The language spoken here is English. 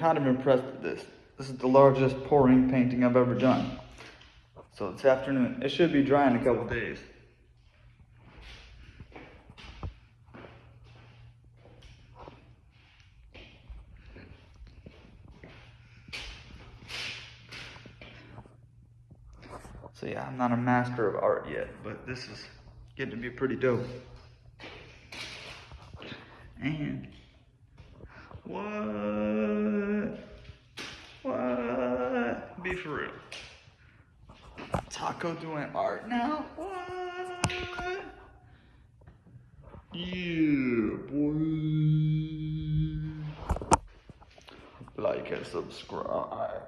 Kind of impressed with this. This is the largest pouring painting I've ever done. So it's afternoon. It should be dry in a couple days. So yeah, I'm not a master of art yet, but this is getting to be pretty dope. And what? Be for real. Taco doing art now? What? Yeah, boy. Like and subscribe.